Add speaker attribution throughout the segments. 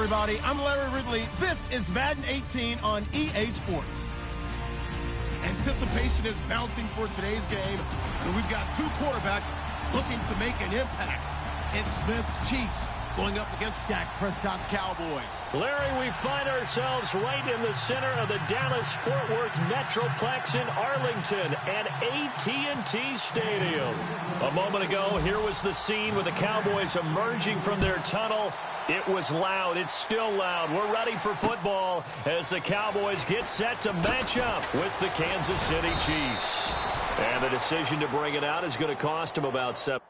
Speaker 1: everybody. I'm Larry Ridley. This is Madden 18 on EA Sports. Anticipation is bouncing for today's game, and we've got two quarterbacks looking to make an impact. It's Smith's Chiefs going up against Dak Prescott's Cowboys.
Speaker 2: Larry, we find ourselves right in the center of the Dallas-Fort Worth Metroplex in Arlington at AT&T Stadium. A moment ago, here was the scene with the Cowboys emerging from their tunnel. It was loud. It's still loud. We're ready for football as the Cowboys get set to match up with the Kansas City Chiefs. And the decision to bring it out is going to cost them about 7.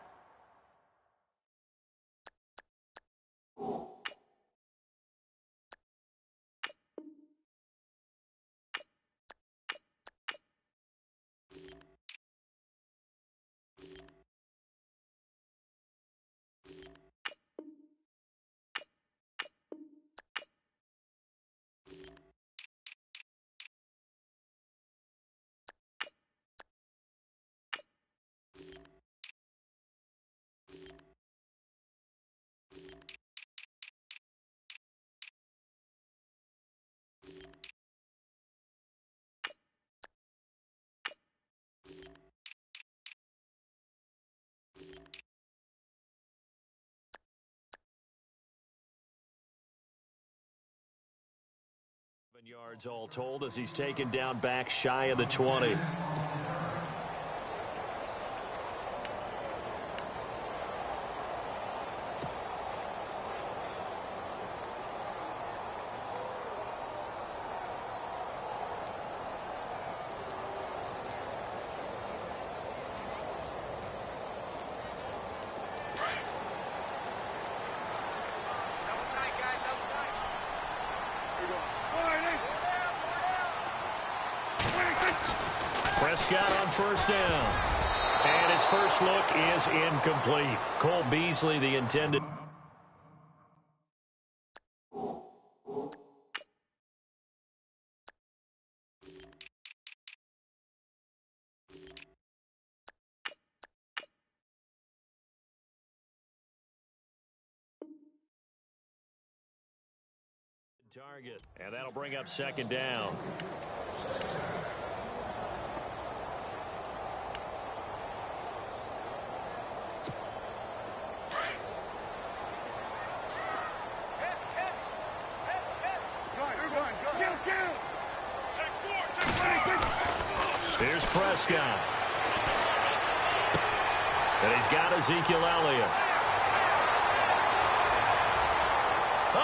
Speaker 2: Yards all told as he's taken down back shy of the 20. Prescott on first down. And his first look is incomplete. Cole Beasley, the intended. Target. And that'll bring up second down. Here's Prescott. And he's got Ezekiel Elliott.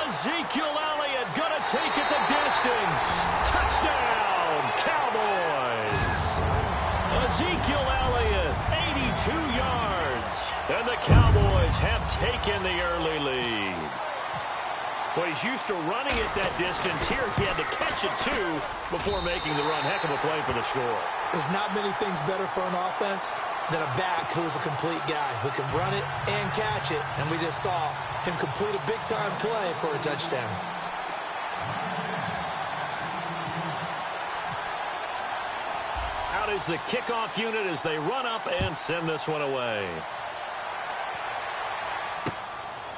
Speaker 2: Ezekiel Elliott gonna take it the distance. Touchdown, Cowboys. Ezekiel Elliott, 82 yards. And the Cowboys have taken the early lead. Well, he's used to running it that distance. Here he had to catch it, too, before making the run. Heck of a play for the score.
Speaker 3: There's not many things better for an offense than a back who is a complete guy who can run it and catch it. And we just saw him complete a big-time play for a touchdown.
Speaker 2: Out is the kickoff unit as they run up and send this one away.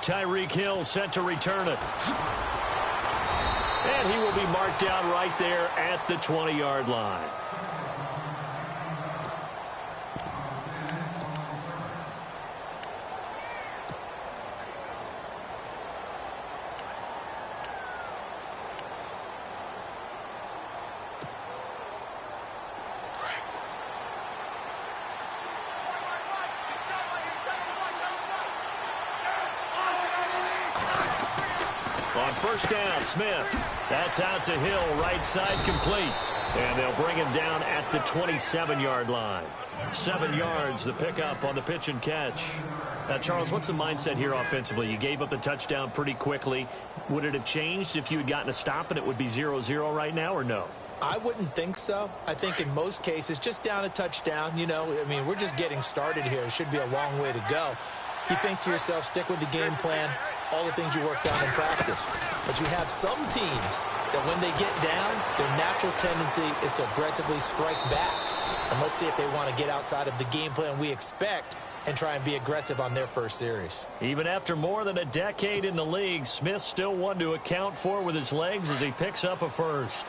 Speaker 2: Tyreek Hill set to return it. And he will be marked down right there at the 20-yard line. On first down, Smith. That's out to Hill, right side complete. And they'll bring him down at the 27-yard line. 7 yards, the pickup on the pitch and catch. Now, Charles, what's the mindset here offensively? You gave up the touchdown pretty quickly. Would it have changed if you had gotten a stop and it would be 0-0 right now, or no?
Speaker 3: I wouldn't think so. I think in most cases, just down a touchdown, you know, I mean, we're just getting started here. It should be a long way to go. You think to yourself, stick with the game plan, all the things you worked on in practice. But you have some teams that when they get down, their natural tendency is to aggressively strike back. And let's see if they want to get outside of the game plan we expect and try and be aggressive on their first series.
Speaker 2: Even after more than a decade in the league, Smith still one to account for with his legs as he picks up a first.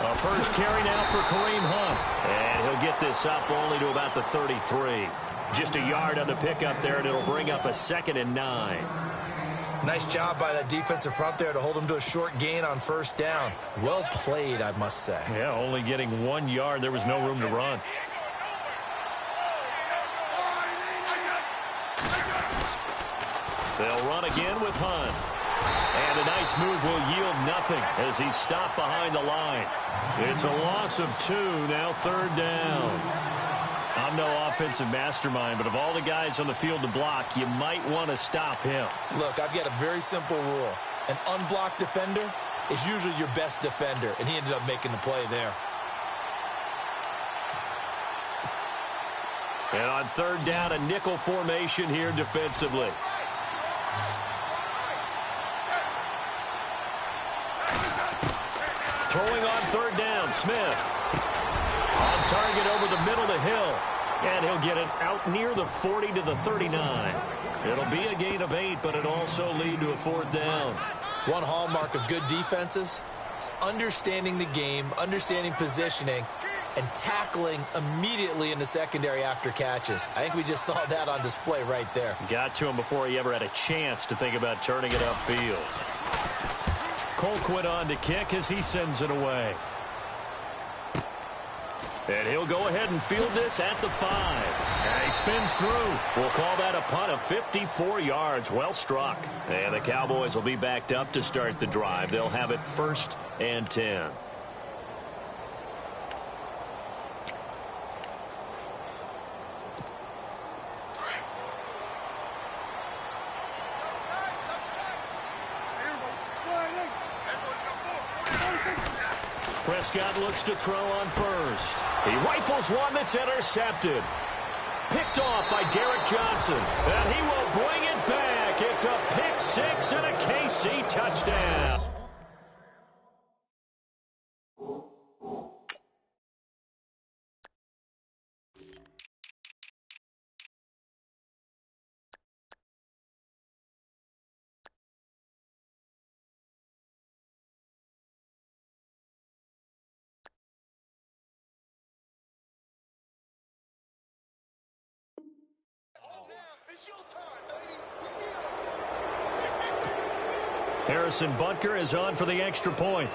Speaker 2: A first carry now for Kareem Hunt. And he'll get this up only to about the 33. Just a yard on the pickup there, and it'll bring up a 2nd and 9.
Speaker 3: Nice job by that defensive front there to hold him to a short gain on first down. Well played, I must say.
Speaker 2: Yeah, only getting 1 yard. There was no room to run. They'll run again with Hunt. And a nice move will yield nothing as he's stopped behind the line. It's a loss of 2, now 3rd down. I'm no offensive mastermind, but of all the guys on the field to block, you might want to stop him.
Speaker 3: Look, I've got a very simple rule. An unblocked defender is usually your best defender, and he ended up making the play there.
Speaker 2: And on 3rd down, a nickel formation here defensively. Throwing on 3rd down, Smith. On target over the middle to Hill. And he'll get it out near the 40 to the 39. It'll be a gain of 8, but it'll also lead to a 4th down.
Speaker 3: One hallmark of good defenses is understanding the game, understanding positioning, and tackling immediately in the secondary after catches. I think we just saw that on display right there.
Speaker 2: Got to him before he ever had a chance to think about turning it upfield. Colquitt on to kick as he sends it away. And he'll go ahead and field this at the 5. And he spins through. We'll call that a punt of 54 yards. Well struck. And the Cowboys will be backed up to start the drive. They'll have it 1st and 10. Prescott looks to throw on first. He rifles one that's intercepted. Picked off by Derek Johnson. And he will bring it back. It's a pick 6 and a KC touchdown. Harrison Butker is on for the extra point.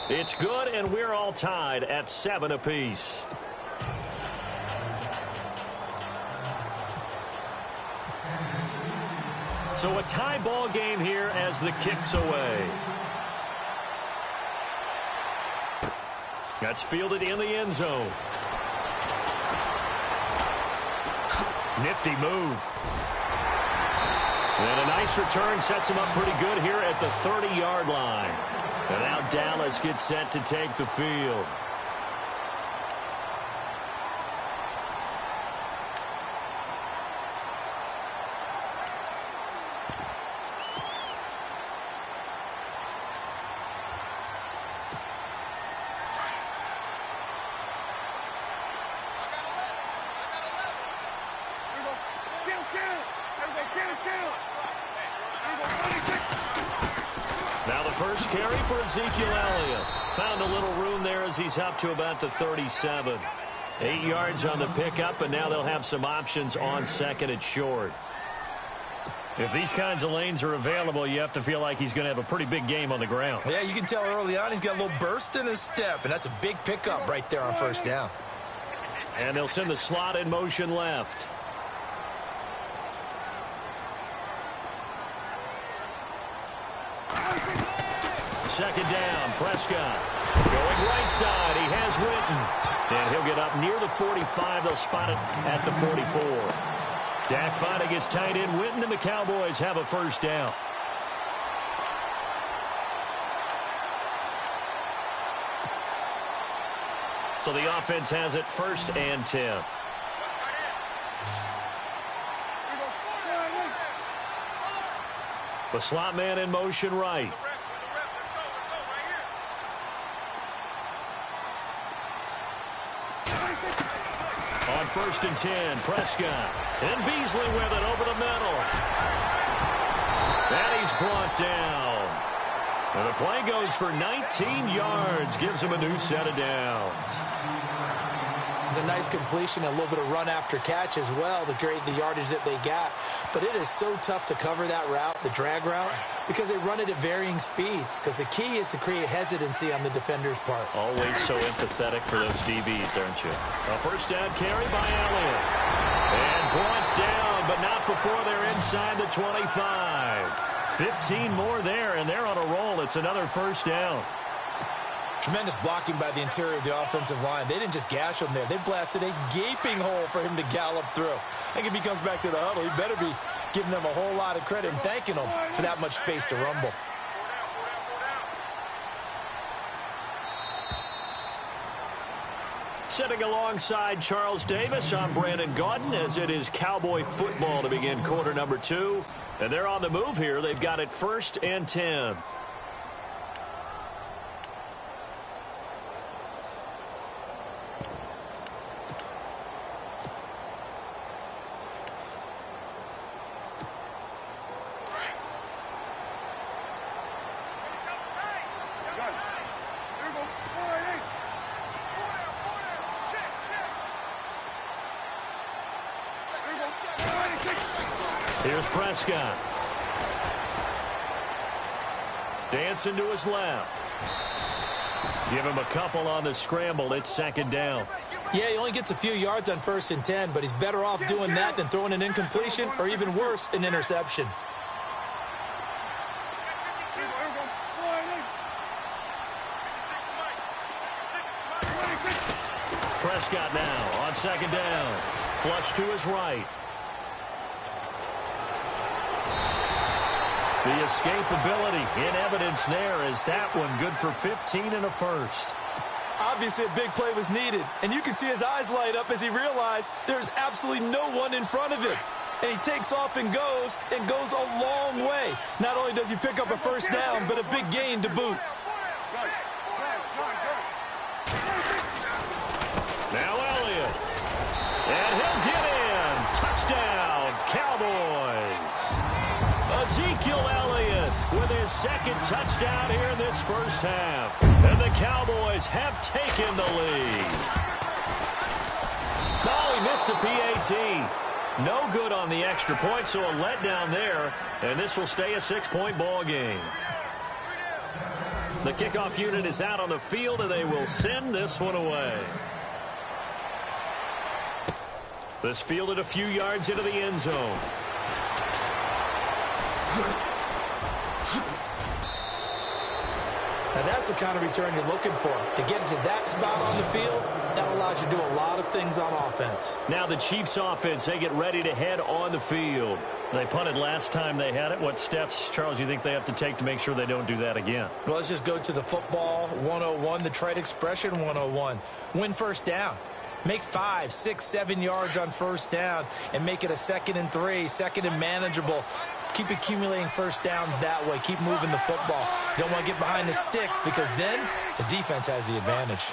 Speaker 2: It's good, and we're all tied at 7 apiece. So a tie ball game here as the kick's away. That's fielded in the end zone. Nifty move. And a nice return sets him up pretty good here at the 30-yard line. And now Dallas gets set to take the field. Now the first carry for Ezekiel Elliott. Found a little room there as he's up to about the 37. 8 yards on the pickup, and now they'll have some options on 2nd and short. If these kinds of lanes are available, you have to feel like he's going to have a pretty big game on the ground.
Speaker 3: Yeah, you can tell early on he's got a little burst in his step, and that's a big pickup right there on 1st down.
Speaker 2: And they'll send the slot in motion left. Second down, Prescott. Going right side, he has Witten. And he'll get up near the 45. They'll spot it at the 44. Dak finding his tight end Witten, and the Cowboys have a 1st down. So the offense has it 1st and 10. The slot man in motion right. On 1st and 10, Prescott. And Beasley with it over the middle. And he's brought down. And the play goes for 19 yards. Gives him a new set of downs.
Speaker 3: It's a nice completion, a little bit of run after catch as well to create the yardage that they got. But it is so tough to cover that route, the drag route, because they run it at varying speeds. Because the key is to create hesitancy on the defender's part.
Speaker 2: Always so empathetic for those DBs, aren't you? A first down carry by Elliott. And brought down, but not before they're inside the 25. 15 more there, and they're on a roll. It's another first down.
Speaker 3: Tremendous blocking by the interior of the offensive line. They didn't just gash him there. They blasted a gaping hole for him to gallop through. I think if he comes back to the huddle, he better be giving them a whole lot of credit and thanking them for that much space to rumble.
Speaker 2: Sitting alongside Charles Davis, I'm Brandon Gaudin, as it is Cowboy football to begin quarter number 2. And they're on the move here. They've got it 1st and 10. Here's Prescott. Dancing to his left. Give him a couple on the scramble. It's 2nd down.
Speaker 3: Yeah, he only gets a few yards on 1st and 10, but he's better off doing that than throwing an incompletion or even worse, an interception.
Speaker 2: Prescott now on 2nd down. Flush to his right. The escapability in evidence there as that one good for 15 and a first.
Speaker 3: Obviously, a big play was needed, and you can see his eyes light up as he realized there's absolutely no one in front of him. And he takes off and goes a long way. Not only does he pick up a first down, but a big gain to boot.
Speaker 2: Now Elliott. And he'll get in. Touchdown, Cowboys. Ezekiel Elliott with his 2nd touchdown here in this first half. And the Cowboys have taken the lead. No, he missed the PAT. No good on the extra point, so a letdown there. And this will stay a 6-point ball game. The kickoff unit is out on the field, and they will send this one away. This fielded a few yards into the end zone.
Speaker 3: Now that's the kind of return you're looking for. To get to that spot on the field, that allows you to do a lot of things on offense.
Speaker 2: Now the Chiefs offense, they get ready to head on the field. They punted last time they had it. What steps, Charles, you think they have to take to make sure they don't do that again?
Speaker 3: Well, let's just go to the football 101, the trade expression 101. Win first down. Make 5, 6, 7 yards on first down and make it a 2nd and 3, 2nd and manageable. Keep accumulating first downs that way. Keep moving the football. You don't want to get behind the sticks because then the defense has the advantage.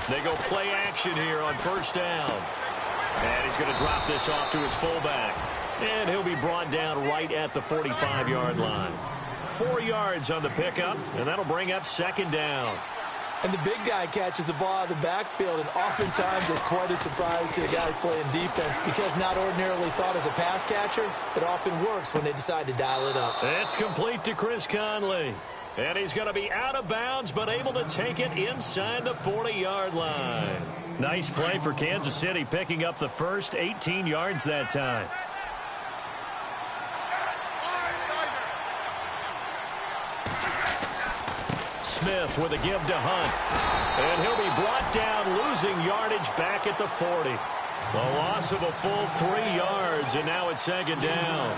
Speaker 2: They go play action here on first down. And he's going to drop this off to his fullback. And he'll be brought down right at the 45-yard line. 4 yards on the pickup, and that'll bring up 2nd down.
Speaker 3: And the big guy catches the ball out of the backfield, and oftentimes it's quite a surprise to the guys playing defense because not ordinarily thought as a pass catcher, it often works when they decide to dial it up.
Speaker 2: It's complete to Chris Conley. And he's going to be out of bounds, but able to take it inside the 40-yard line. Nice play for Kansas City, picking up the first 18 yards that time. Smith with a give to Hunt. And he'll be brought down, losing yardage back at the 40. A loss of a full 3 yards, and now it's second down.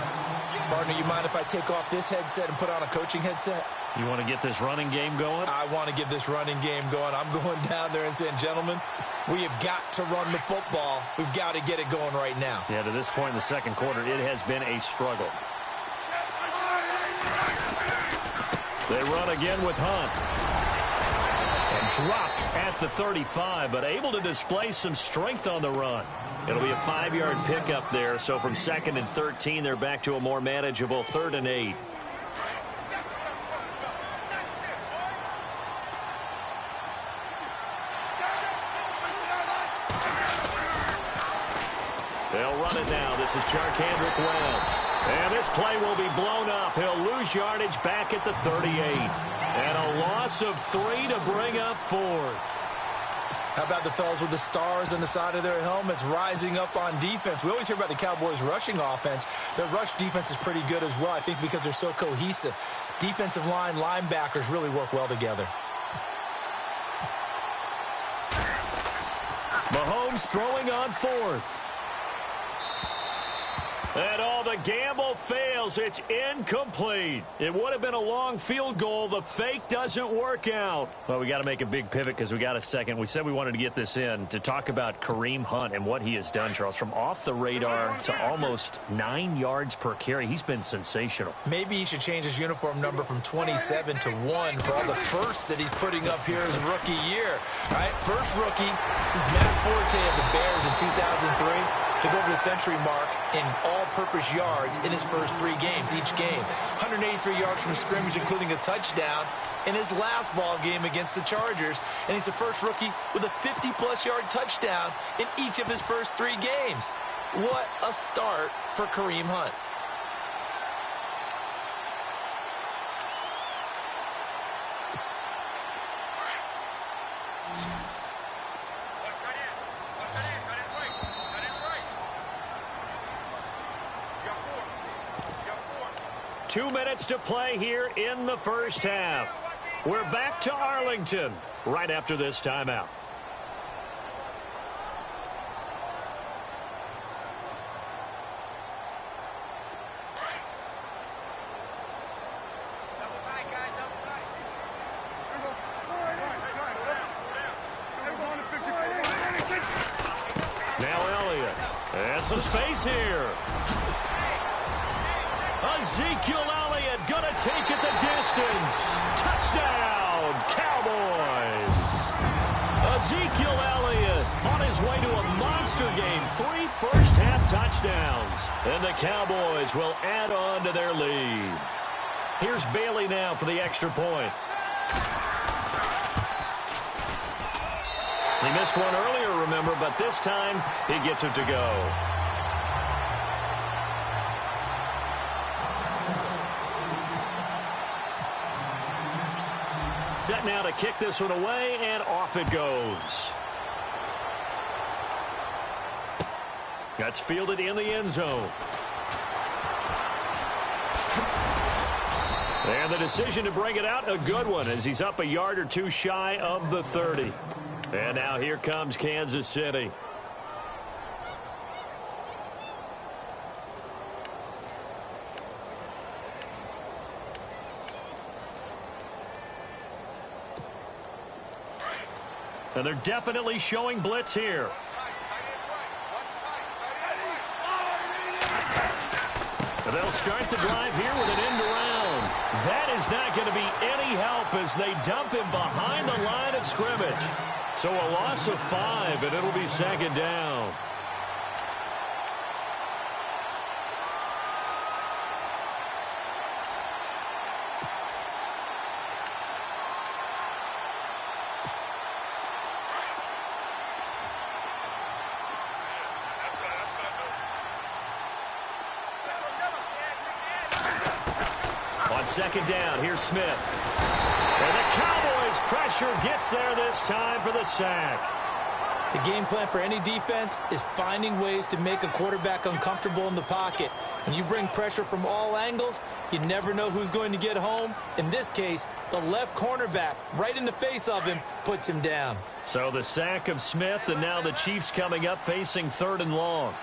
Speaker 3: Partner, you mind if I take off this headset and put on a coaching headset?
Speaker 2: You want to get this running game going?
Speaker 3: I want to get this running game going. I'm going down there and saying, gentlemen, we have got to run the football. We've got to get it going right now.
Speaker 2: Yeah, to this point in the second quarter, it has been a struggle. They run again with Hunt. And dropped at the 35, but able to display some strength on the run. It'll be a 5-yard pickup there, so from 2nd and 13, they're back to a more manageable 3rd and 8. They'll run it now. This is Charkandrick West. And this play will be blown up. He'll lose yardage back at the 38. And a loss of 3 to bring up 4th.
Speaker 3: How about the fellas with the stars on the side of their helmets rising up on defense? We always hear about the Cowboys' rushing offense. Their rush defense is pretty good as well, I think, because they're so cohesive. Defensive line, linebackers really work well together.
Speaker 2: Mahomes throwing on 4th. And all the gamble fails. It's incomplete. It would have been a long field goal. The fake doesn't work out. Well, we got to make a big pivot because we got a second. We said we wanted to get this in to talk about Kareem Hunt and what he has done, Charles. From off the radar to almost 9 yards per carry, he's been sensational.
Speaker 3: Maybe he should change his uniform number from 27 to 1 for all the firsts that he's putting up here his rookie year. All right, first rookie since Matt Forte of the Bears in 2003. To go over the century mark in all-purpose yards in his first 3 games, each game. 183 yards from scrimmage, including a touchdown in his last ball game against the Chargers. And he's the first rookie with a 50-plus yard touchdown in each of his first 3 games. What a start for Kareem Hunt.
Speaker 2: Two minutes to play here in the first half. We're back to Arlington right after this timeout. Now Elliott. And some space here. Ezekiel Elliott gonna take it the distance. Touchdown, Cowboys. Ezekiel Elliott on his way to a monster game. 3 first-half touchdowns. And the Cowboys will add on to their lead. Here's Bailey now for the extra point. He missed one earlier, remember, but this time he gets it to go. Set now to kick this one away, and off it goes. That's fielded in the end zone. And the decision to bring it out, a good one, as he's up a yard or two shy of the 30. And now here comes Kansas City. And they're definitely showing blitz here. And they'll start the drive here with an end around. That is not going to be any help as they dump him behind the line of scrimmage. So a loss of 5, and it'll be second down. Second down, here's Smith. And the Cowboys pressure gets there this time for the sack.
Speaker 3: The game plan for any defense is finding ways to make a quarterback uncomfortable in the pocket. When you bring pressure from all angles, you never know who's going to get home. In this case, the left cornerback, right in the face of him, puts him down.
Speaker 2: So the sack of Smith, and now the Chiefs coming up facing 3rd and long.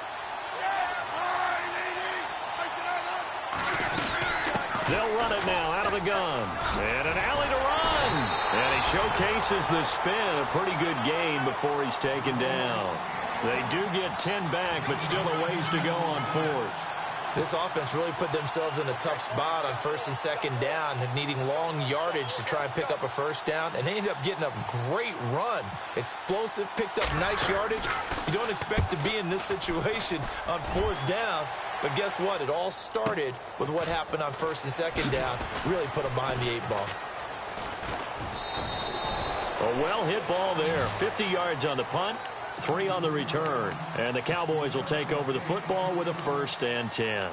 Speaker 2: They'll run it now out of the gun. And an alley to run. And he showcases the spin. A pretty good gain before he's taken down. They do get 10 back, but still a ways to go on 4th.
Speaker 3: This offense really put themselves in a tough spot on 1st and 2nd down, needing long yardage to try and pick up a 1st down, and they ended up getting a great run. Explosive, picked up nice yardage. You don't expect to be in this situation on 4th down, but guess what? It all started with what happened on 1st and 2nd down. Really put them behind the 8 ball.
Speaker 2: A well-hit ball there. 50 yards on the punt, 3 on the return. And the Cowboys will take over the football with a 1st and 10.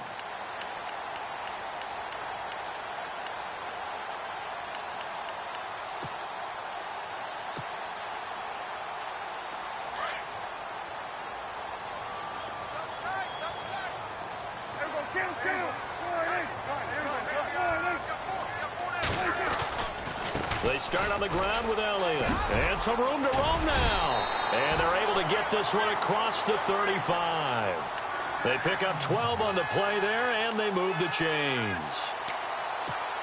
Speaker 2: They start on the ground with Elliott. And some room to roam now. And they're able to get this one across the 35. They pick up 12 on the play there, and they move the chains.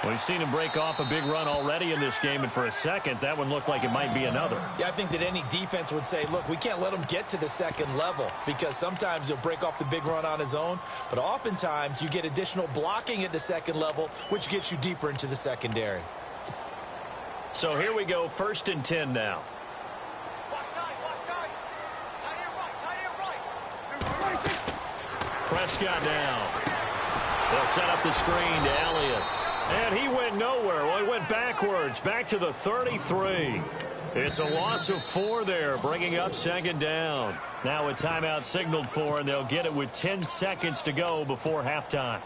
Speaker 2: We've seen him break off a big run already in this game, and for a second, that one looked like it might be another.
Speaker 3: Yeah, I think that any defense would say, look, we can't let him get to the 2nd level, because sometimes he'll break off the big run on his own, but oftentimes you get additional blocking at the 2nd level, which gets you deeper into the secondary.
Speaker 2: So here we go, 1st and 10 now. Prescott now. They'll set up the screen to Elliott. And he went nowhere. Well, he went backwards, back to the 33. It's a loss of 4 there, bringing up 2nd down. Now a timeout signaled for, and they'll get it with 10 seconds to go before halftime.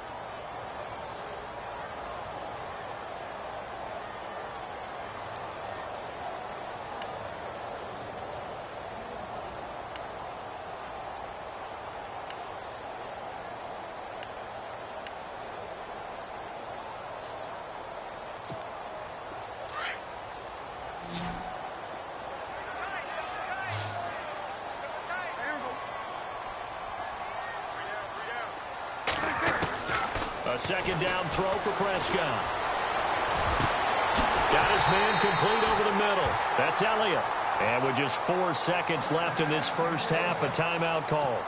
Speaker 2: A 2nd down throw for Prescott. Got his man complete over the middle. That's Elliott. And with just 4 seconds left in this first half, a timeout call.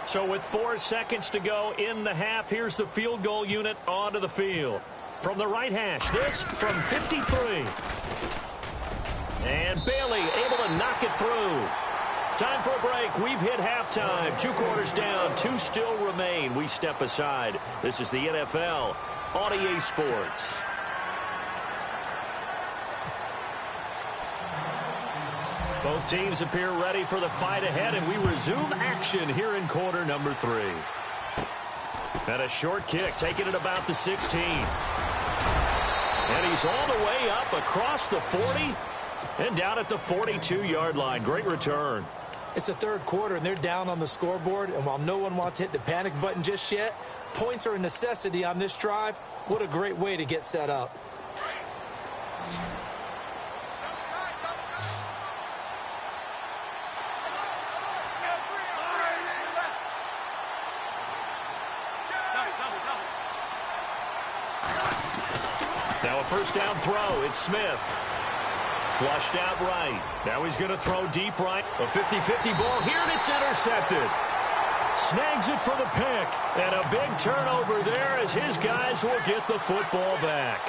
Speaker 2: So with 4 seconds to go in the half, here's the field goal unit onto the field. From the right hash, this from 53. And Bailey able to knock it through. Time for a break. We've hit halftime. 2 quarters down. 2 still remain. We step aside. This is the NFL on EA Sports. Both teams appear ready for the fight ahead, and we resume action here in quarter number 3. And a short kick, taking it about the 16. And he's all the way up across the 40. And down at the 42-yard line. Great return.
Speaker 3: It's the 3rd quarter, and they're down on the scoreboard. And while no one wants to hit the panic button just yet, points are a necessity on this drive. What a great way to get set up.
Speaker 2: Now a 1st down throw. It's Smith. Flushed out right. Now he's going to throw deep right. A 50-50 ball here, and it's intercepted. Snags it for the pick. And a big turnover there as his guys will get the football back.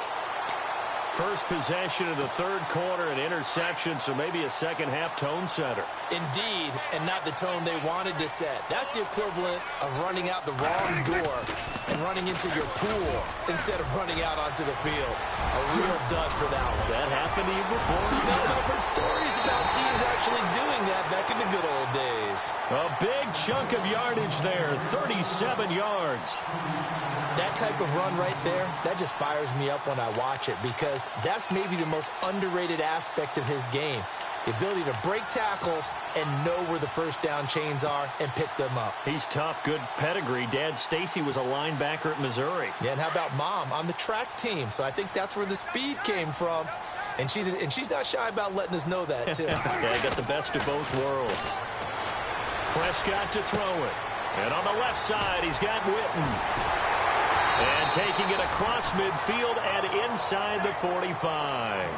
Speaker 2: First possession of the 3rd quarter, an interception, so maybe a second-half tone setter.
Speaker 3: Indeed, and not the tone they wanted to set. That's the equivalent of running out the wrong door and running into your pool instead of running out onto the field. A real dud for that one.
Speaker 2: Has that happened to you before?
Speaker 3: No, I've heard stories about teams actually doing that back in the good old days.
Speaker 2: A big chunk of yardage there, 37 yards.
Speaker 3: That type of run right there, that just fires me up when I watch it because that's maybe the most underrated aspect of his game. The ability to break tackles and know where the first down chains are and pick them up.
Speaker 2: He's tough, good pedigree. Dad Stacy was a linebacker at Missouri.
Speaker 3: Yeah, and how about Mom on the track team? So I think that's where the speed came from. And she's not shy about letting us know that, too.
Speaker 2: Yeah, got the best of both worlds. Prescott to throw it. And on the left side, he's got Witten. And taking it across midfield and inside the 45.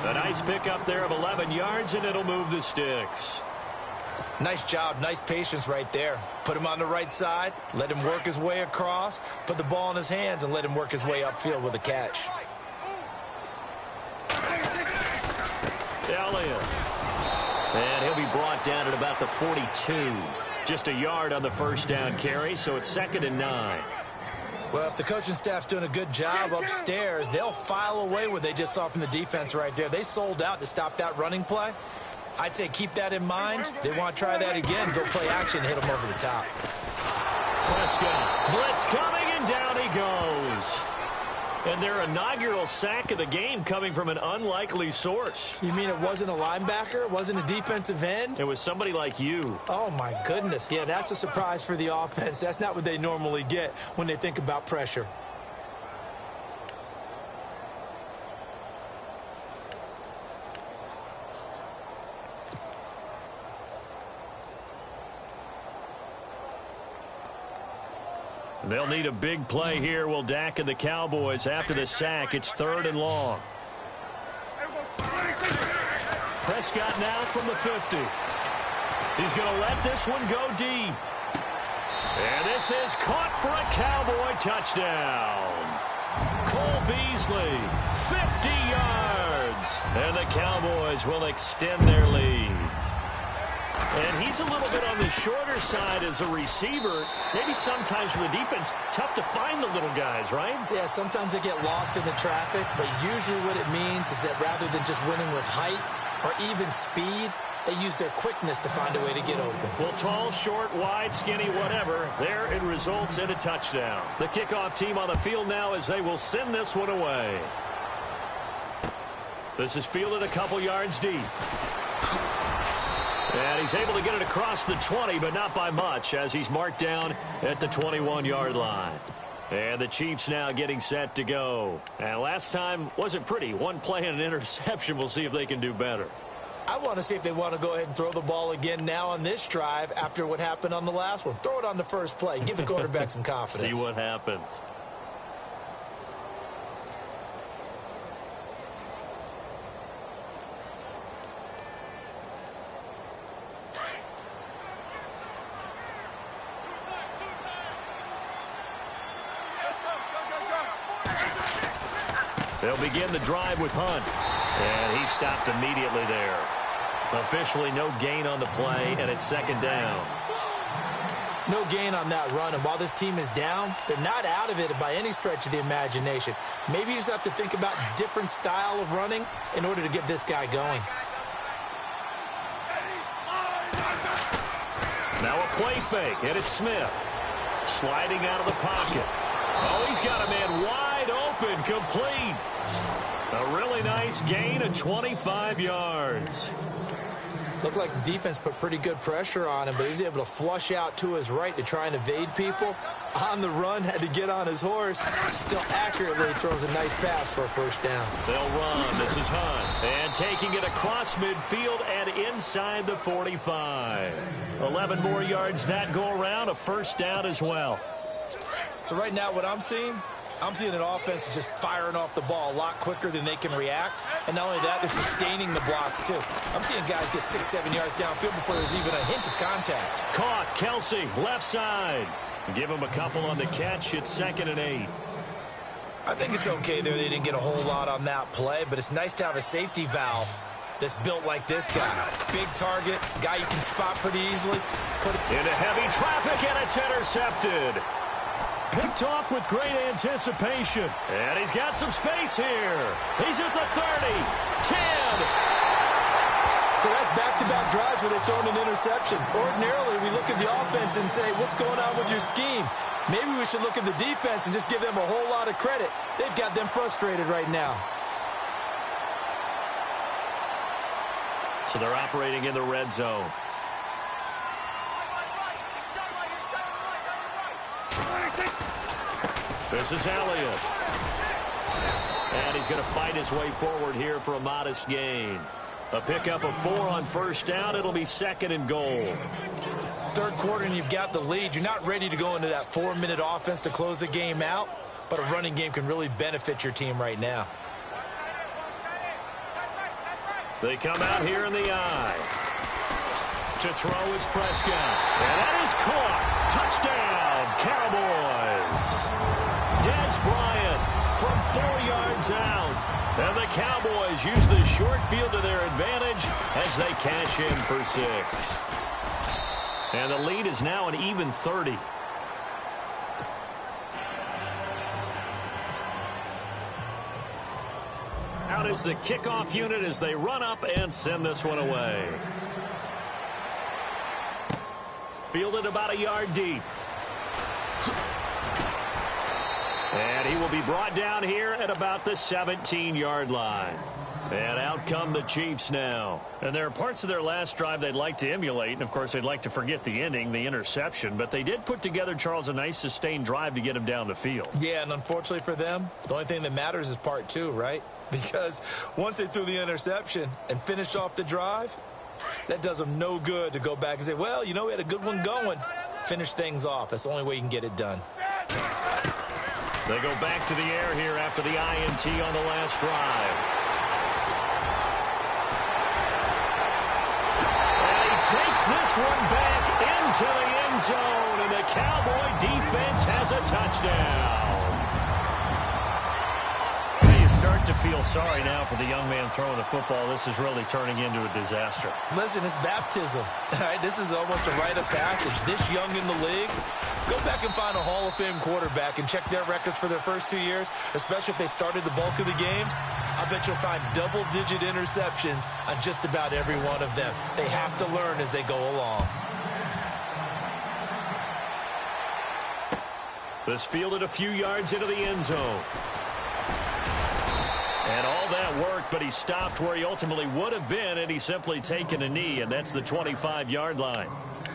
Speaker 2: A nice pickup there of 11 yards, and it'll move the sticks.
Speaker 3: Nice job, nice patience right there. Put him on the right side, let him work his way across, put the ball in his hands, and let him work his way upfield with a catch.
Speaker 2: Elliott. And he'll be brought down at about the 42. Just a yard on the first down carry, so it's 2nd and 9.
Speaker 3: Well, if the coaching staff's doing a good job upstairs, they'll file away what they just saw from the defense right there. They sold out to stop that running play. I'd say keep that in mind. They want to try that again, go play action, hit them over the top.
Speaker 2: Prescott, blitz coming, and down he goes. And their inaugural sack of the game coming from an unlikely source.
Speaker 3: You mean it wasn't a linebacker? It wasn't a defensive end?
Speaker 2: It was somebody like you.
Speaker 3: Oh, my goodness. Yeah, that's a surprise for the offense. That's not what they normally get when they think about pressure.
Speaker 2: They'll need a big play here, will Dak and the Cowboys. After the sack, it's 3rd and long. Prescott now from the 50. He's going to let this one go deep. And this is caught for a Cowboy touchdown. Cole Beasley, 50 yards. And the Cowboys will extend their lead. And he's a little bit on the shorter side as a receiver. Maybe sometimes for the defense, tough to find the little guys, right?
Speaker 3: Yeah, sometimes they get lost in the traffic, but usually what it means is that rather than just winning with height or even speed, they use their quickness to find a way to get open.
Speaker 2: Well, tall, short, wide, skinny, whatever, there it results in a touchdown. The kickoff team on the field now as they will send this one away. This is fielded a couple yards deep. And he's able to get it across the 20, but not by much, as he's marked down at the 21-yard line. And the Chiefs now getting set to go. And last time wasn't pretty. One play and an interception. We'll see if they can do better.
Speaker 3: I want to see if they want to go ahead and throw the ball again now on this drive after what happened on the last one. Throw it on the first play. Give the quarterback some confidence.
Speaker 2: See what happens. They'll begin the drive with Hunt. And he stopped immediately there. Officially no gain on the play, and it's 2nd down.
Speaker 3: No gain on that run, and while this team is down, they're not out of it by any stretch of the imagination. Maybe you just have to think about different style of running in order to get this guy going.
Speaker 2: Now a play fake, and it's Smith. Sliding out of the pocket. Oh, he's got a man wide open, complete. A really nice gain of 25 yards.
Speaker 3: Looked like the defense put pretty good pressure on him, but he's able to flush out to his right to try and evade people. On the run, had to get on his horse. Still accurately throws a nice pass for a first down.
Speaker 2: They'll run. This is Hunt. And taking it across midfield and inside the 45. 11 more yards that go around. A first down as well.
Speaker 3: So right now what I'm seeing an offense is just firing off the ball a lot quicker than they can react. And not only that, they're sustaining the blocks, too. I'm seeing guys get 6-7 yards downfield before there's even a hint of contact.
Speaker 2: Caught. Kelsey, left side. Give him a couple on the catch. It's 2nd and 8.
Speaker 3: I think it's okay there. They didn't get a whole lot on that play, but it's nice to have a safety valve that's built like this guy. Big target, guy you can spot pretty easily.
Speaker 2: Into heavy traffic, and it's intercepted. Picked off with great anticipation. And he's got some space here. He's at the 30, 10.
Speaker 3: So that's back-to-back drives where they've thrown an interception. Ordinarily, we look at the offense and say, what's going on with your scheme? Maybe we should look at the defense and just give them a whole lot of credit. They've got them frustrated right now.
Speaker 2: So they're operating in the red zone. This is Elliott. And he's going to fight his way forward here for a modest gain. A pickup of 4 on first down. It'll be 2nd and goal.
Speaker 3: Third quarter and you've got the lead. You're not ready to go into that 4-minute offense to close the game out, but a running game can really benefit your team right now.
Speaker 2: They come out here in the eye. To throw is Prescott. And that is caught. Touchdown, Cowboys. Dez Bryant from 4 yards out. And the Cowboys use the short field to their advantage as they cash in for 6. And the lead is now an even 30. Out is the kickoff unit as they run up and send this one away. Fielded about a yard deep. And he will be brought down here at about the 17-yard line. And out come the Chiefs now. And there are parts of their last drive they'd like to emulate. And, of course, they'd like to forget the ending, the interception. But they did put together, Charles, a nice sustained drive to get him down the field.
Speaker 3: Yeah, and unfortunately for them, the only thing that matters is part 2, right? Because once they threw the interception and finished off the drive, that does them no good to go back and say, well, you know, we had a good one going. Finish things off. That's the only way you can get it done.
Speaker 2: They go back to the air here after the INT on the last drive. And he takes this one back into the end zone, and the Cowboy defense has a touchdown. You start to feel sorry now for the young man throwing the football. This is really turning into a disaster.
Speaker 3: Listen, it's baptism. All right, this is almost a rite of passage. This young in the league, go back and find a Hall of Fame quarterback and check their records for their first 2 years, especially if they started the bulk of the games. I bet you'll find double-digit interceptions on just about every one of them. They have to learn as they go along.
Speaker 2: This fielded a few yards into the end zone. And all that worked, but he stopped where he ultimately would have been, and he's simply taken a knee, and that's the 25-yard line.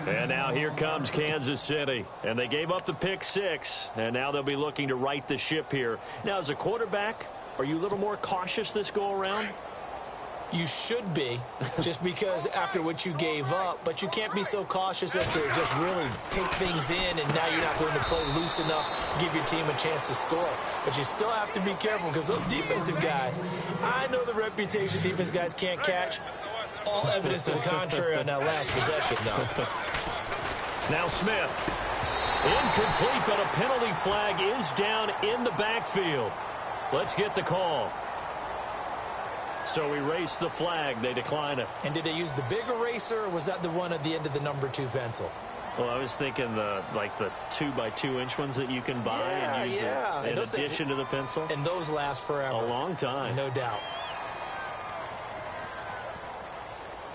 Speaker 2: And now here comes Kansas City. And they gave up the pick 6, and now they'll be looking to right the ship here. Now, as a quarterback, are you a little more cautious this go-around?
Speaker 3: You should be, just because after what you gave up, but you can't be so cautious as to just really take things in, and now you're not going to play loose enough to give your team a chance to score. But you still have to be careful because those defensive guys, I know the reputation defense guys can't catch. All evidence to the contrary on that last possession, though.
Speaker 2: Now Smith. Incomplete, but a penalty flag is down in the backfield. Let's get the call. So we race the flag. They decline it.
Speaker 3: And did they use the big eraser, or was that the one at the end of the number 2 pencil?
Speaker 2: Well, I was thinking the 2x2-inch ones that you can buy and use in addition to the pencil.
Speaker 3: And those last forever.
Speaker 2: A long time.
Speaker 3: No doubt.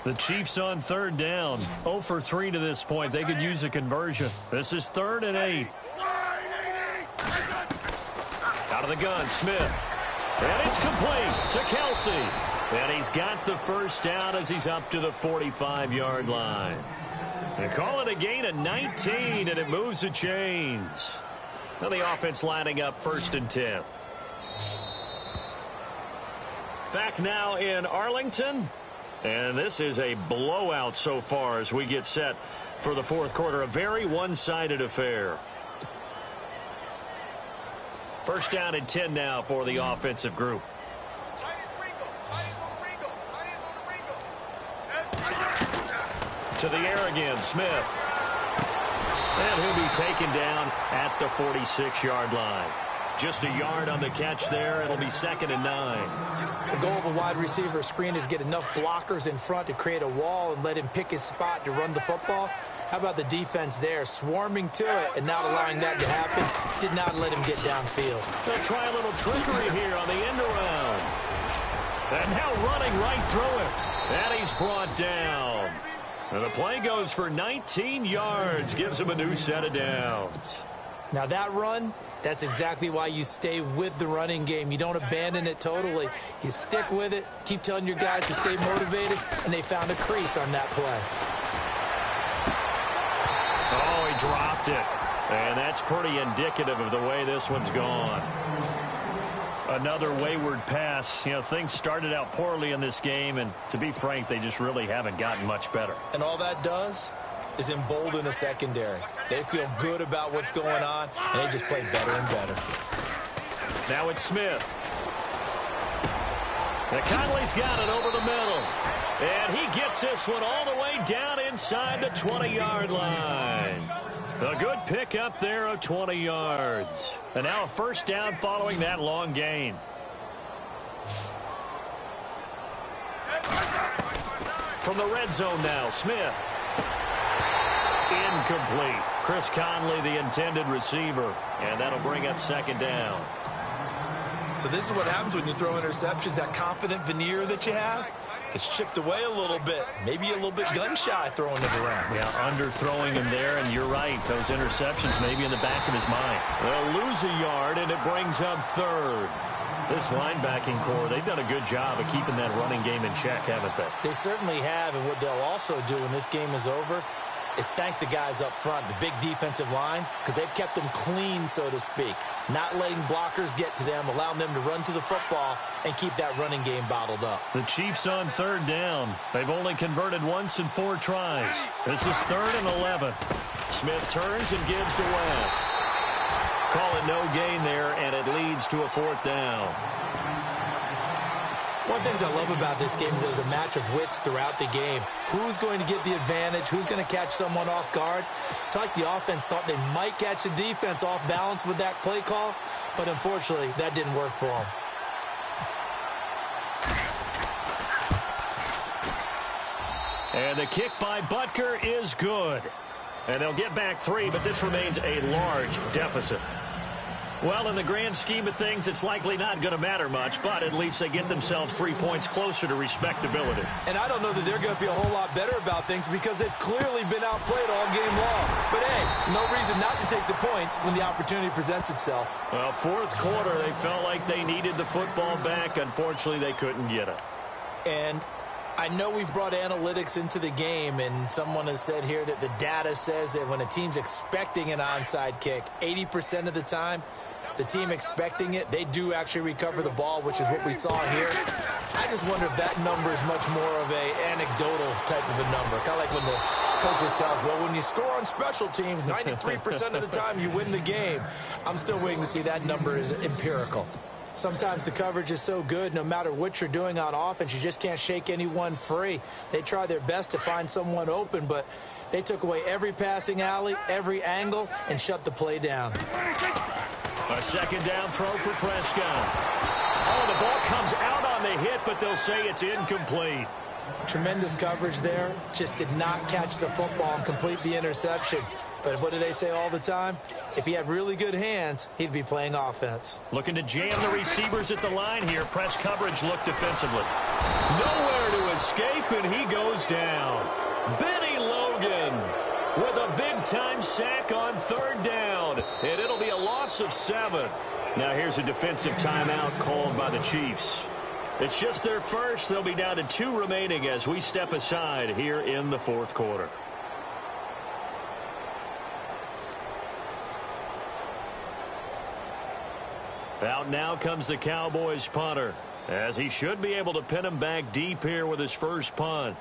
Speaker 2: The Chiefs on 3rd down. 0 for 3 to this point. They could use a conversion. This is 3rd and 8. Out of the gun, Smith. And it's complete to Kelsey. And he's got the first down as he's up to the 45-yard line. And call it a gain of 19, and it moves the chains. Now the offense lining up 1st and 10. Back now in Arlington. And this is a blowout so far as we get set for the 4th quarter. A very one-sided affair. 1st down and 10 now for the offensive group. To the air again, Smith. And he'll be taken down at the 46-yard line. Just a yard on the catch there. It'll be 2nd and 9.
Speaker 3: The goal of a wide receiver screen is get enough blockers in front to create a wall and let him pick his spot to run the football. How about the defense there, swarming to it and not allowing that to happen? Did not let him get downfield.
Speaker 2: They'll try a little trickery here on the end around. And now running right through it. And he's brought down. And the play goes for 19 yards. Gives him a new set of downs.
Speaker 3: Now that run, that's exactly why you stay with the running game. You don't abandon it totally. You stick with it, keep telling your guys to stay motivated, and they found a crease on that play.
Speaker 2: Oh, he dropped it. And that's pretty indicative of the way this one's gone. Another wayward pass. You know, things started out poorly in this game, and to be frank, they just really haven't gotten much better.
Speaker 3: And all that does is embolden the secondary. They feel good about what's going on, and they just play better and better.
Speaker 2: Now it's Smith. And Conley's got it over the middle. And he gets this one all the way down inside the 20-yard line. A good pickup there of 20 yards. And now a first down following that long gain. From the red zone now, Smith. Incomplete. Chris Conley, the intended receiver. And that'll bring up second down.
Speaker 3: So this is what happens when you throw interceptions. That confident veneer that you have gets chipped away a little bit. Maybe a little bit gun-shy throwing it around.
Speaker 2: Yeah, underthrowing him there, and you're right. Those interceptions maybe in the back of his mind. They'll lose a yard, and it brings up third. This linebacking core, they've done a good job of keeping that running game in check, haven't they?
Speaker 3: They certainly have, and what they'll also do when this game is over is thank the guys up front, the big defensive line, because they've kept them clean, so to speak. Not letting blockers get to them, allowing them to run to the football and keep that running game bottled up.
Speaker 2: The Chiefs on third down. They've only converted once in 4 tries. This is 3rd and 11. Smith turns and gives to West. Call it no gain there, and it leads to a 4th down.
Speaker 3: One of the things I love about this game is there's a match of wits throughout the game. Who's going to get the advantage? Who's going to catch someone off guard? It's like the offense thought they might catch the defense off balance with that play call, but unfortunately, that didn't work for them.
Speaker 2: And the kick by Butker is good. And they'll get back 3, but this remains a large deficit. Well, in the grand scheme of things, it's likely not going to matter much, but at least they get themselves 3 points closer to respectability.
Speaker 3: And I don't know that they're going to feel a whole lot better about things because they've clearly been outplayed all game long. But, hey, no reason not to take the points when the opportunity presents itself.
Speaker 2: Well, 4th quarter, they felt like they needed the football back. Unfortunately, they couldn't get it.
Speaker 3: And I know we've brought analytics into the game, and someone has said here that the data says that when a team's expecting an onside kick, 80% of the time, the team expecting it, they do actually recover the ball, which is what we saw here. I just wonder if that number is much more of a anecdotal type of a number. Kind of like when the coaches tell us, well, when you score on special teams, 93% of the time you win the game. I'm still waiting to see that number is empirical. Sometimes the coverage is so good, no matter what you're doing on offense, you just can't shake anyone free. They try their best to find someone open, but they took away every passing alley, every angle, and shut the play down.
Speaker 2: A second down throw for Prescott. Oh, the ball comes out on the hit, but they'll say it's incomplete.
Speaker 3: Tremendous coverage there. Just did not catch the football and complete the interception. But what do they say all the time? If he had really good hands, he'd be playing offense.
Speaker 2: Looking to jam the receivers at the line here. Press coverage look defensively. Nowhere to escape, and he goes down. Benny Logan with a big-time sack on 3rd down. And it'll be a loss of 7. Now here's a defensive timeout called by the Chiefs. It's just their first. They'll be down to 2 remaining as we step aside here in the 4th quarter. Out now comes the Cowboys punter, as he should be able to pin him back deep here with his first punt.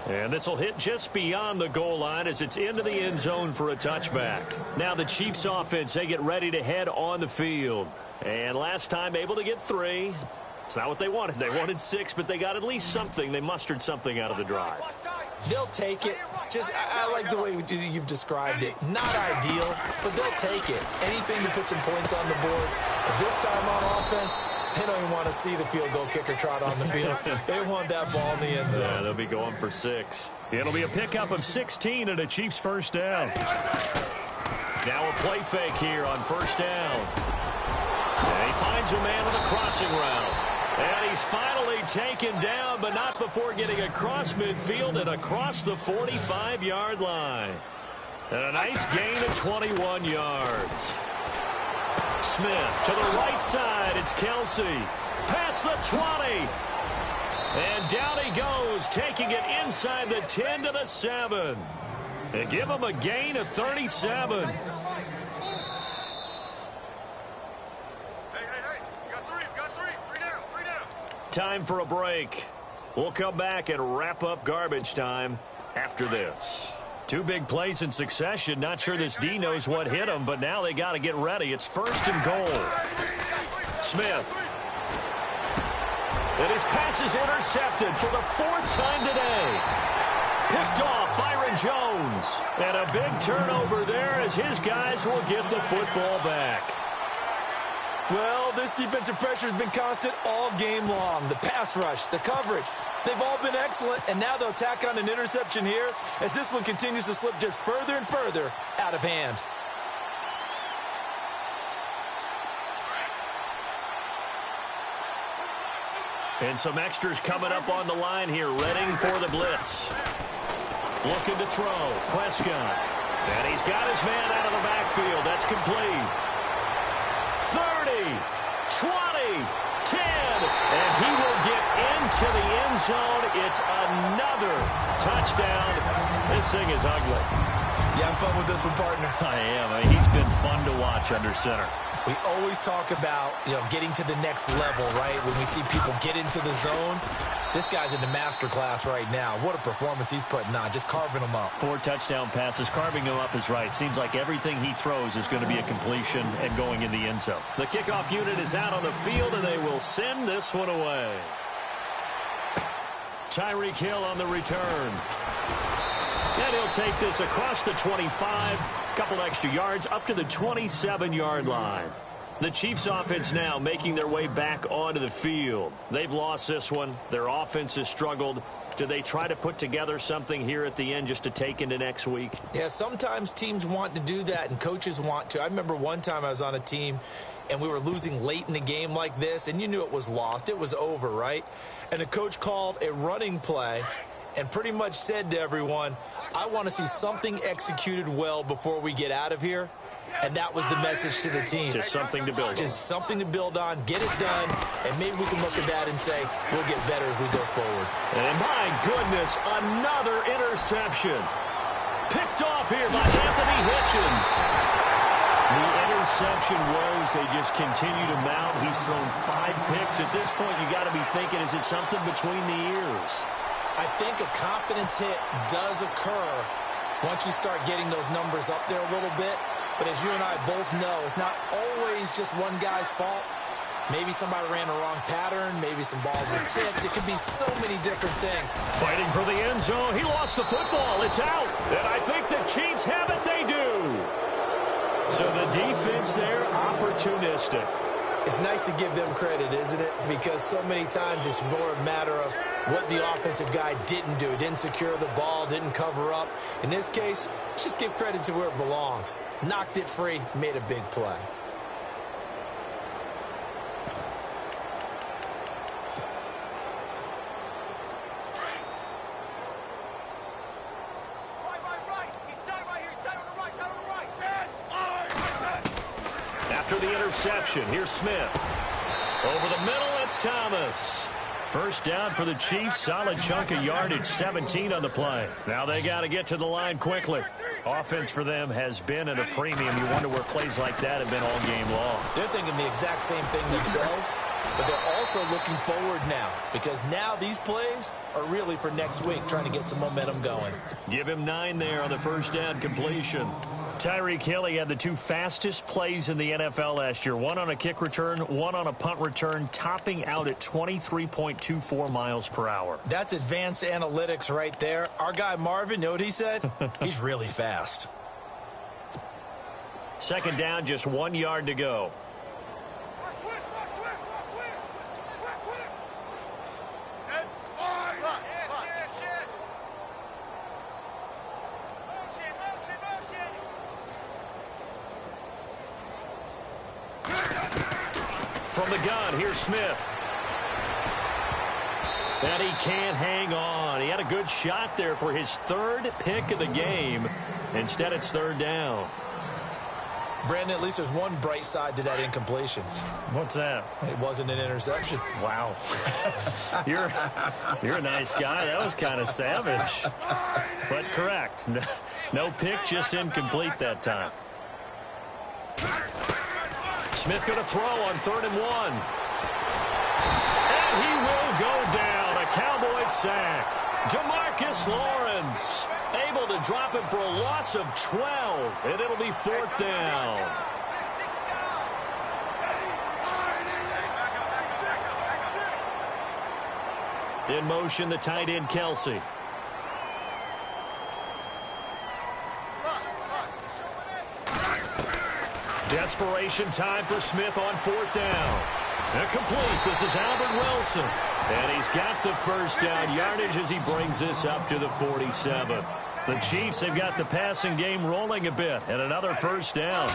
Speaker 2: And this will hit just beyond the goal line as it's into the end zone for a touchback. Now the Chiefs offense, they get ready to head on the field. And last time able to get 3. It's not what they wanted. They wanted 6, but they got at least something. They mustered something out of the drive.
Speaker 3: They'll take it. I like the way you've described it. Not ideal, but they'll take it. Anything to put some points on the board. But this time on offense, they don't even want to see the field goal kicker trot on the field. They want that ball in the end zone.
Speaker 2: Yeah, they'll be going for 6. It'll be a pickup of 16 and a Chiefs first down. Now a play fake here on first down. And he finds a man with a crossing route. And he's finally taken down, but not before getting across midfield and across the 45-yard line. And a nice gain of 21 yards. Smith to the right side. It's Kelsey. Past the 20. And down he goes, taking it inside the 10 to the 7. They give him a gain of 37. Time for a break. We'll come back and wrap up garbage time after this. 2 big plays in succession. Not sure this D knows what hit him, but now they got to get ready. It's first and goal. Smith. And his pass is intercepted for the 4th time today. Picked off Byron Jones. And a big turnover there as his guys will get the football back.
Speaker 3: Well, this defensive pressure has been constant all game long. The pass rush, the coverage, they've all been excellent, and now they'll tack on an interception here as this one continues to slip just further and further out of hand.
Speaker 2: And some extras coming up on the line here, ready for the blitz. Looking to throw, Prescott. And he's got his man out of the backfield. That's complete. 30, 20, 10, and he will get into the end zone. It's another touchdown. This thing is ugly.
Speaker 3: Yeah, I'm fun with this one, partner.
Speaker 2: I am. He's been fun to watch under center.
Speaker 3: We always talk about, getting to the next level, right? When we see people get into the zone, this guy's in the master class right now. What a performance he's putting on, just carving them up.
Speaker 2: 4 touchdown passes. Carving him up is right. Seems like everything he throws is going to be a completion and going in the end zone. The kickoff unit is out on the field, and they will send this one away. Tyreek Hill on the return. And he'll take this across the 25. Couple extra yards up to the 27-yard line. The Chiefs offense now making their way back onto the field. They've lost this one. Their offense has struggled. Do they try to put together something here at the end just to take into next week?
Speaker 3: Yeah, sometimes teams want to do that and coaches want to. I remember one time I was on a team and we were losing late in the game like this, and you knew it was lost. It was over, right? And the coach called a running play and pretty much said to everyone, I want to see something executed well before we get out of here. And that was the message to the team.
Speaker 2: Just something to build on.
Speaker 3: Just something to build on, get it done, and maybe we can look at that and say, we'll get better as we go forward.
Speaker 2: And my goodness, another interception. Picked off here by Anthony Hitchens. The interception woes, they just continue to mount. He's thrown 5 picks. At this point, you got to be thinking, is it something between the ears?
Speaker 3: I think a confidence hit does occur once you start getting those numbers up there a little bit. But as you and I both know, it's not always just one guy's fault. Maybe somebody ran a wrong pattern. Maybe some balls were tipped. It could be so many different things.
Speaker 2: Fighting for the end zone. He lost the football. It's out. And I think the Chiefs have it. They do. So the defense there, opportunistic.
Speaker 3: It's nice to give them credit, isn't it? Because so many times it's more a matter of what the offensive guy didn't do. Didn't secure the ball, didn't cover up. In this case, let's just give credit to where it belongs. Knocked it free, made a big play.
Speaker 2: After the interception, here's Smith. Over the middle, it's Thomas. First down for the Chiefs. Solid chunk of yardage, 17 on the play. Now they got to get to the line quickly. Offense for them has been at a premium. You wonder where plays like that have been all game long.
Speaker 3: They're thinking the exact same thing themselves, but they're also looking forward now because now these plays are really for next week, trying to get some momentum going.
Speaker 2: Give him 9 there on the first down completion. Tyreek Hill, he had the 2 fastest plays in the NFL last year. 1 on a kick return, 1 on a punt return, topping out at 23.24 miles per hour.
Speaker 3: That's advanced analytics right there. Our guy Marvin, you know what he said? He's really fast.
Speaker 2: Second down, just 1 yard to go. From the gun, here's Smith. And he can't hang on. He had a good shot there for his 3rd pick of the game. Instead, it's 3rd down.
Speaker 3: Brandon, at least there's one bright side to that incompletion.
Speaker 2: What's that?
Speaker 3: It wasn't an interception.
Speaker 2: Wow. You're a nice guy. That was kind of savage. But correct. No pick, just incomplete that time. Smith going to throw on 3rd and 1. And he will go down. A Cowboys sack. DeMarcus Lawrence able to him for a loss of 12. And it'll be 4th down. In motion, the tight end, Kelsey. Desperation time for Smith on 4th down. Incomplete. This is Albert Wilson. And he's got the first down yardage as he brings this up to the 47. The Chiefs have got the passing game rolling a bit. And another first down.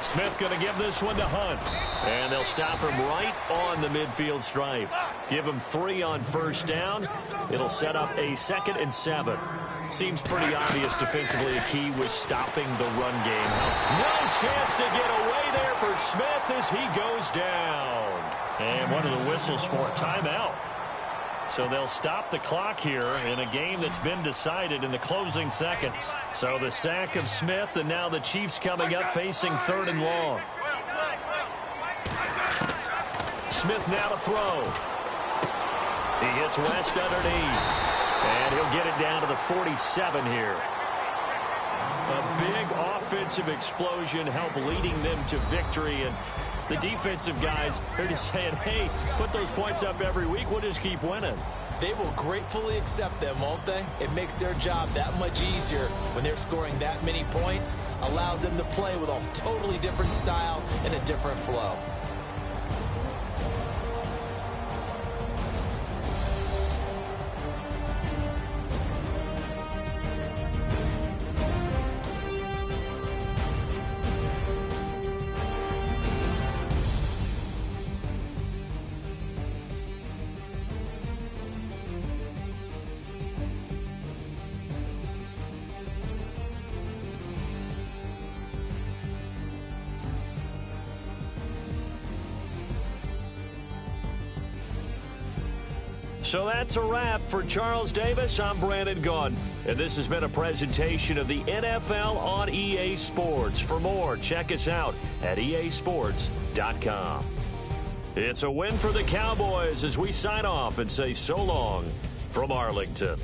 Speaker 2: Smith going to give this one to Hunt. And they'll stop him right on the midfield stripe. Give him 3 on first down. It'll set up a 2nd and 7. Seems pretty obvious defensively. A key was stopping the run game. No chance to get away there for Smith as he goes down. And one of the whistles for a timeout. So they'll stop the clock here in a game that's been decided in the closing seconds. So the sack of Smith, and now the Chiefs coming up facing 3rd and long. Smith now to throw. He hits West underneath. And he'll get it down to the 47 here. A big offensive explosion helped leading them to victory. And the defensive guys, they're just saying, hey, put those points up every week. We'll just keep winning.
Speaker 3: They will gratefully accept them, won't they? It makes their job that much easier when they're scoring that many points. Allows them to play with a totally different style and a different flow.
Speaker 2: So that's a wrap for Charles Davis. I'm Brandon Gunn, and this has been a presentation of the NFL on EA Sports. For more, check us out at easports.com. It's a win for the Cowboys as we sign off and say so long from Arlington.